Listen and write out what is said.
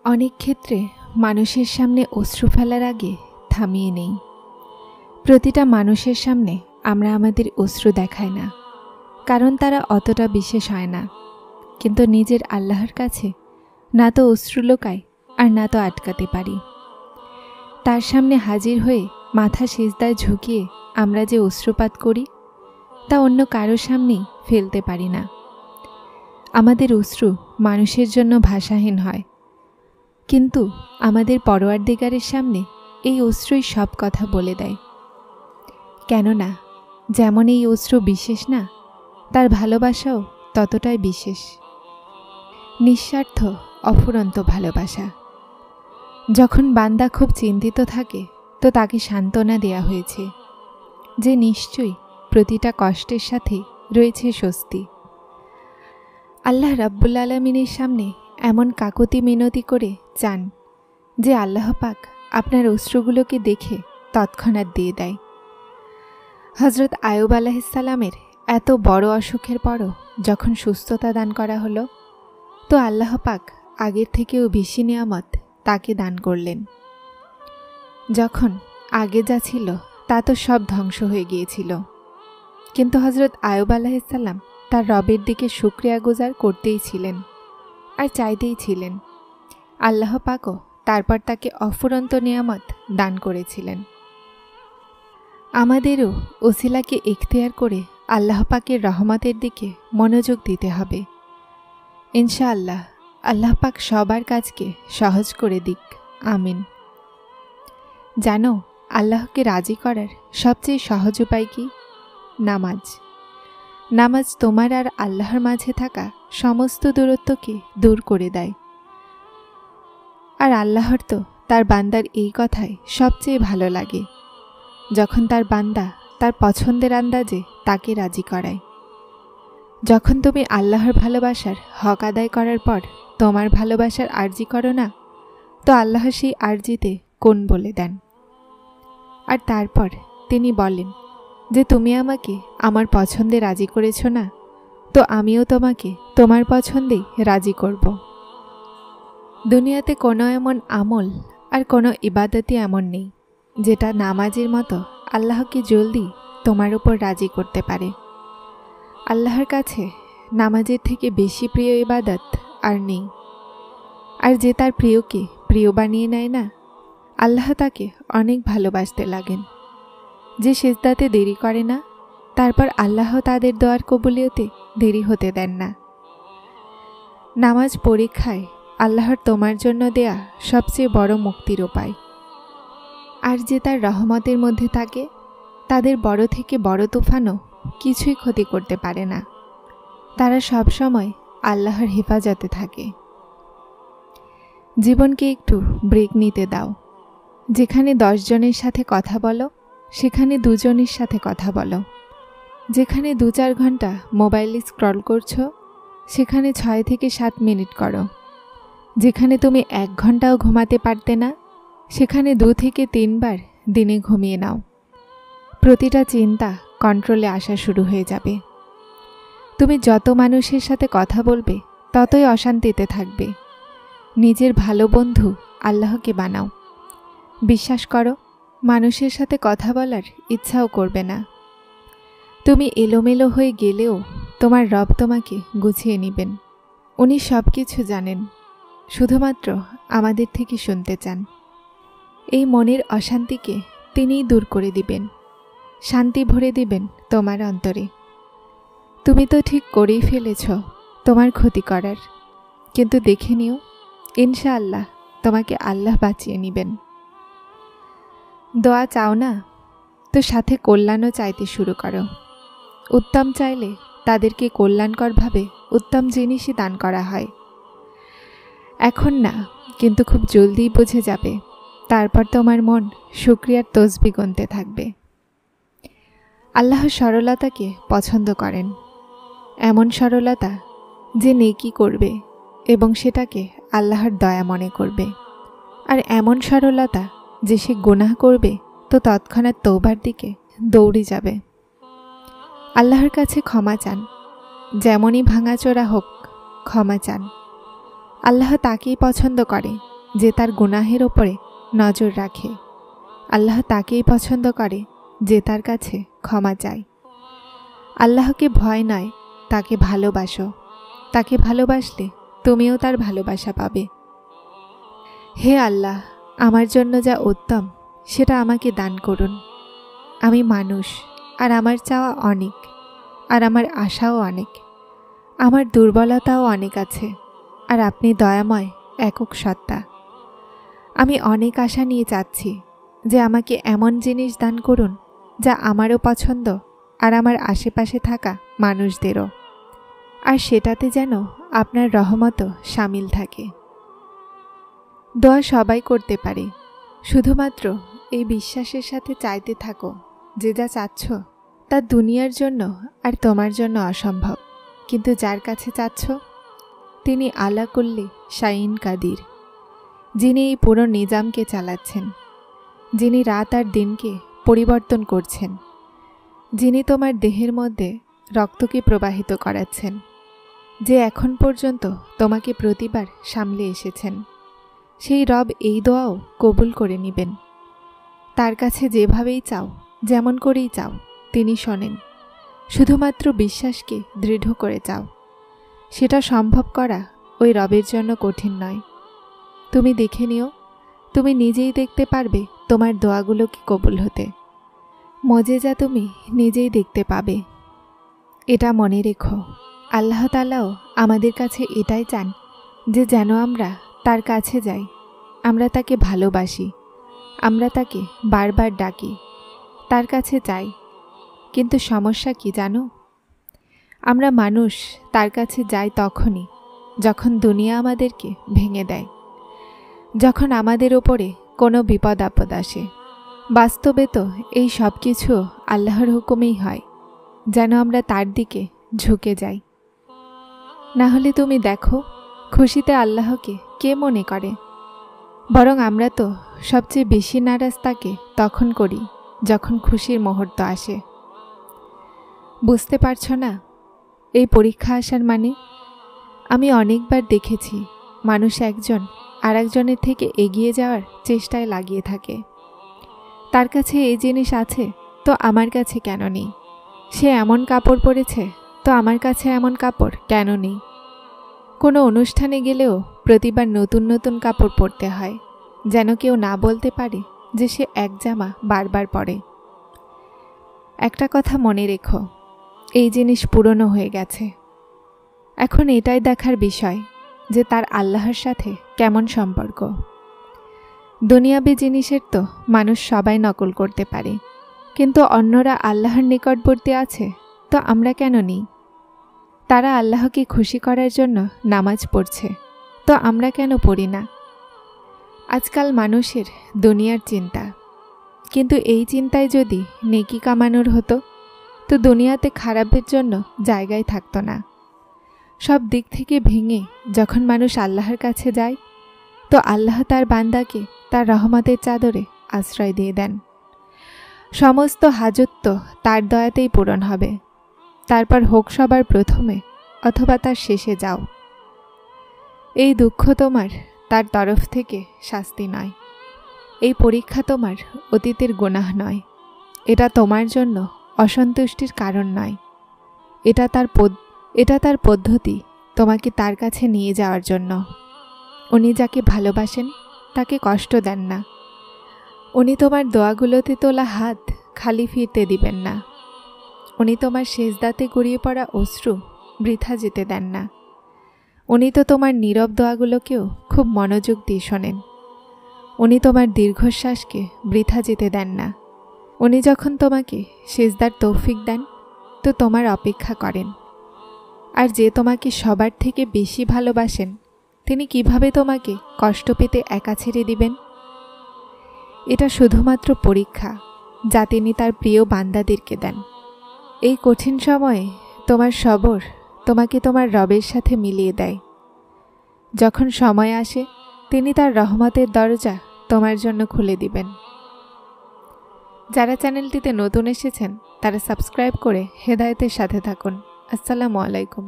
অনেক ক্ষেত্রে মানুষের সামনে অশ্রু ফেলার আগে থামিয়ে নেই। প্রতিটা মানুষের সামনে আমরা আমাদের অশ্রু দেখাই না, কারণ তারা অতটা বিশেষ হয় না। কিন্তু নিজের আল্লাহর কাছে না তো অশ্রু লোকাই আর না তো আটকাতে পারি। তার সামনে হাজির হয়ে মাথা সিজদায় ঝুঁকিয়ে আমরা যে অশ্রুপাত করি তা অন্য কারো সামনেই ফেলতে পারি না। আমাদের অশ্রু মানুষের জন্য ভাষাহীন হয়, কিন্তু আমাদের পরওয়ারদিগারের সামনে এই অশ্রুই সব কথা বলে দেয়। কেননা যেমন এই অশ্রু বিশেষ না, তার ভালোবাসাও ততটাই বিশেষ। নিঃস্বার্থ অফুরন্ত ভালোবাসা। যখন বান্দা খুব চিন্তিত থাকে তো তাকে সান্ত্বনা দেয়া হয়েছে যে নিশ্চয়ই প্রতিটা কষ্টের সাথে রয়েছে স্বস্তি। আল্লাহ রাব্বুল আলামিনের সামনে এমন কাকুতি মিনতি করে চান যে আল্লাহ পাক আপনার অশ্রুগুলোকে দেখে তৎক্ষণাৎ দিয়ে দেয়। হজরত আয়ুব আলাইহিসসালামের এত বড় অসুখের পরও যখন সুস্থতা দান করা হলো, তো আল্লাহ পাক আগের থেকেও বেশি নিয়ামত তাকে দান করলেন। যখন আগে যা ছিল তা তো সব ধ্বংস হয়ে গিয়েছিল, কিন্তু হজরত আয়ুব আলাইহিসসালাম তার রবের দিকে শুকরিয়া গুজার করতেই ছিলেন আর চাইতেই ছিলেন। আল্লাহ পাকও তারপর তাকে অফুরন্ত নিয়ামত দান করেছিলেন। আমাদেরও ওসিলাকে ইখতিয়ার করে আল্লাহ পাকের রহমতের দিকে মনোযোগ দিতে হবে। ইনশাআল্লাহ আল্লাহ পাক সবার কাজকে সহজ করে দিক, আমিন। জানো, আল্লাহকে রাজি করার সবচেয়ে সহজ উপায় কি? নামাজ। নামাজ তোমার আর আল্লাহর মাঝে থাকা সমস্ত দূরত্বকে দূর করে দেয়। আর আল্লাহর তো তার বান্দার এই কথাই সবচেয়ে ভালো লাগে, যখন তার বান্দা তার পছন্দের আন্দাজে তাকে রাজি করায়। যখন তুমি আল্লাহর ভালোবাসার হক আদায় করার পর তোমার ভালোবাসার আরজি করো না, তো আল্লাহ সেই আরজিতে কোন বলে দেন। আর তারপর তিনি বলেন যে তুমি আমাকে আমার পছন্দে রাজি করেছ না, তো আমিও তোমাকে তোমার পছন্দেই রাজি করব। দুনিয়াতে কোনো এমন আমল আর কোনো ইবাদতই এমন নেই যেটা নামাজের মতো আল্লাহকে জলদি তোমার উপর রাজি করতে পারে। আল্লাহর কাছে নামাজের থেকে বেশি প্রিয় ইবাদত আর নেই। আর যে তার প্রিয়কে প্রিয় বানিয়ে নেয় না, আল্লাহ তাকে অনেক ভালোবাসতে লাগেন। যে সিজদাতে দেরি করে না, তারপর আল্লাহ তাদের দোয়ার কবুলিয়তে দেরি হতে দেন না। নামাজ পরীক্ষায় আল্লাহর তোমার জন্য দেয়া সবচেয়ে বড় মুক্তির উপায়। আর যে তার রহমতের মধ্যে থাকে, তাদের বড় থেকে বড় তুফানও কিছুই ক্ষতি করতে পারে না। তারা সব সময় আল্লাহর হেফাজতে থাকে। জীবনকে একটু ব্রেক নিতে দাও। যেখানে 10 জনের সাথে কথা বলো, সেখানে 2 জনের সাথে কথা বলো। যেখানে 2-4 ঘন্টা মোবাইলে স্ক্রল করছো, সেখানে 6 থেকে 7 মিনিট করো। যেখানে তুমি 1 ঘন্টাও ঘুমাতে পারতে না, সেখানে 2 থেকে 3 বার দিনে ঘুমিয়ে নাও। প্রতিটা চিন্তা কন্ট্রোলে আসা শুরু হয়ে যাবে। তুমি যত মানুষের সাথে কথা বলবে ততই অশান্তিতে থাকবে। নিজের ভালো বন্ধু আল্লাহকে বানাও। বিশ্বাস করো, মানুষের সাথে কথা বলার ইচ্ছাও করবে না। তুমি এলোমেলো হয়ে গেলেও তোমার রব তোমাকে গুছিয়ে নেবেন। উনি সব কিছু জানেন, শুধুমাত্র আমাদের থেকে শুনতে চান। এই মনের অশান্তিকে তিনিই দূর করে দিবেন, শান্তি ভরে দিবেন তোমার অন্তরে। তুমি তো ঠিক করেই ফেলেছ তোমার ক্ষতি করার, কিন্তু দেখে নিও, ইনশাআল্লাহ তোমাকে আল্লাহ বাঁচিয়ে নেবেন। দোয়া চাও না, তো সাথে কল্যাণও চাইতে শুরু করো। উত্তম চাইলে তাদেরকে কল্যাণকরভাবে উত্তম জিনিসই দান করা হয়। এখন না, কিন্তু খুব জলদি বুঝে যাবে। তারপর তোমার মন শুকরিয়ার তসবিহ গুনতে থাকবে। আল্লাহ সরলতাকে পছন্দ করেন, এমন সরলতা যে নেকি করবে এবং সেটাকে আল্লাহর দয়া মনে করবে। আর এমন সরলতা যে সে গুনাহ করবে তো তৎক্ষণাৎ তওবার দিকে দৌড়ে যাবে। আল্লাহর কাছে ক্ষমা চান, যেমনই ভাঙাচোরা হোক ক্ষমা চান। আল্লাহ তাকেই পছন্দ করে যে তার গুনাহের ওপরে নজর রাখে। আল্লাহ তাকেই পছন্দ করে যে তার কাছে ক্ষমা চায়। আল্লাহকে ভয় নয়, তাকে ভালোবাসো। তাকে ভালোবাসলে তুমিও তার ভালোবাসা পাবে। হে আল্লাহ, আমার জন্য যা উত্তম সেটা আমাকে দান করুন। আমি মানুষ, আর আমার চাওয়া অনেক, আর আমার আশাও অনেক। আমার দুর্বলতাও অনেক আছে, আর আপনি দয়াময় একক সত্তা। আমি অনেক আশা নিয়ে চাচ্ছি যে আমাকে এমন জিনিস দান করুন যা আমারও পছন্দ, আর আমার আশেপাশে থাকা মানুষদেরও, আর সেটাতে যেন আপনার রহমতও শামিল থাকে। দোয়া সবাই করতে পারে, শুধুমাত্র এই বিশ্বাসের সাথে চাইতে থাকো যে যা চাচ্ছ তা দুনিয়ার জন্য আর তোমার জন্য অসম্ভব, কিন্তু যার কাছে চাচ্ছ তিনি আলা কুল্লি শাইইন কাদির, যিনি এই পুরো নিজামকে চালাচ্ছেন, যিনি রাত আর দিনকে পরিবর্তন করছেন, যিনি তোমার দেহের মধ্যে রক্তকে প্রবাহিত করাচ্ছেন, যে এখন পর্যন্ত তোমাকে প্রতিবার সামলে এসেছেন, সেই রব এই দোয়াও কবুল করে নেবেন। তার কাছে যেভাবেই চাও, যেমন করেই চাও, তিনি শোনেন। শুধুমাত্র বিশ্বাসকে দৃঢ় করে চাও। সেটা সম্ভব করা ওই রবের জন্য কঠিন নয়। তুমি দেখে নিও, তুমি নিজেই দেখতে পারবে তোমার দোয়াগুলো কি কবুল হতে। মজেজা তুমি নিজেই দেখতে পাবে। এটা মনে রেখো, আল্লাহ তাআলাও আমাদের কাছে এটাই চান যে যেন আমরা তার কাছে যাই, আমরা তাকে ভালোবাসি, আমরা তাকে বারবার ডাকি, তার কাছে চাই। কিন্তু সমস্যা কি জানো? আমরা মানুষ তার কাছে যাই তখনই যখন দুনিয়া আমাদেরকে ভেঙে দেয়, যখন আমাদের ওপরে কোনো বিপদ আপদ আসে। বাস্তবে তো এই সব কিছু আল্লাহর হুকুমেই হয়, যেন আমরা তার দিকে ঝুঁকে যাই। না হলে তুমি দেখো, খুশিতে আল্লাহকে কে মনে করে? বরং আমরা তো সবচেয়ে বেশি নারাজ তাকে তখন করি যখন খুশির মুহূর্ত আসে। বুঝতে পারছো না এই পরীক্ষা আসার মানে? আমি অনেকবার দেখেছি মানুষ একজন আর একজনের থেকে এগিয়ে যাওয়ার চেষ্টায় লাগিয়ে থাকে। তার কাছে এই জিনিস আছে তো আমার কাছে কেন নেই? সে এমন কাপড় পরেছে তো আমার কাছে এমন কাপড় কেন নেই? কোনো অনুষ্ঠানে গেলেও প্রতিবার নতুন নতুন কাপড় পরতে হয়, যেন কেউ না বলতে পারে যে সে এক জামা বারবার পরে। একটা কথা মনে রেখো, এই জিনিস পুরনো হয়ে গেছে। এখন এটাই দেখার বিষয় যে তার আল্লাহর সাথে কেমন সম্পর্ক। দুনিয়াবি জিনিসের তো মানুষ সবাই নকল করতে পারে, কিন্তু অন্যরা আল্লাহর নিকটবর্তী আছে তো আমরা কেন নেই? তারা আল্লাহকে খুশি করার জন্য নামাজ পড়ছে তো আমরা কেন পড়ি না? আজকাল মানুষের দুনিয়ার চিন্তা, কিন্তু এই চিন্তায় যদি নেকি কামানোর হতো তো দুনিয়াতে খারাপের জন্য জায়গায় থাকতো না। সব দিক থেকে ভেঙে যখন মানুষ আল্লাহর কাছে যায় তো আল্লাহ তার বান্দাকে তার রহমতের চাদরে আশ্রয় দিয়ে দেন। সমস্ত হাজত তো তার দয়াতেই পূরণ হবে। তারপর হোক সবার প্রথমে অথবা তার শেষে যাও। এই দুঃখ তোমার তার তরফ থেকে শাস্তি নয়, এই পরীক্ষা তোমার অতীতের গুনাহ নয়, এটা তোমার জন্য অসন্তুষ্টির কারণ নয়। এটা তার পদ্ধতি তোমাকে তার কাছে নিয়ে যাওয়ার জন্য। উনি যাকে ভালোবাসেন তাকে কষ্ট দেন না। উনি তোমার দোয়াগুলোতে তোলা হাত খালি ফিরতে দিবেন না। উনি তোমার সেজদাতে গড়িয়ে পড়া অশ্রু বৃথা যেতে দেন না। উনি তো তোমার নীরব দোয়াগুলোকেও খুব মনোযোগ দিয়ে শোনেন। উনি তোমার দীর্ঘশ্বাসকে বৃথা যেতে দেন না। উনি যখন তোমাকে সেজদার তৌফিক দেন তো তোমার অপেক্ষা করেন। আর যে তোমাকে সবার থেকে বেশি ভালোবাসেন তিনি কিভাবে তোমাকে কষ্ট পেতে একা ছেড়ে দিবেন? এটা শুধুমাত্র পরীক্ষা যা তিনি তার প্রিয় বান্দাদেরকে দেন। এই কঠিন সময়ে তোমার সবর তোমাকে তোমার রবের সাথে মিলিয়ে দেয়। যখন সময় আসে তিনি তার রহমতের দরজা তোমার জন্য খুলে দিবেন। যারা চ্যানেলটিতে নতুন এসেছেন তারা সাবস্ক্রাইব করে হেদায়েতের সাথে থাকুন। আসসালামু আলাইকুম।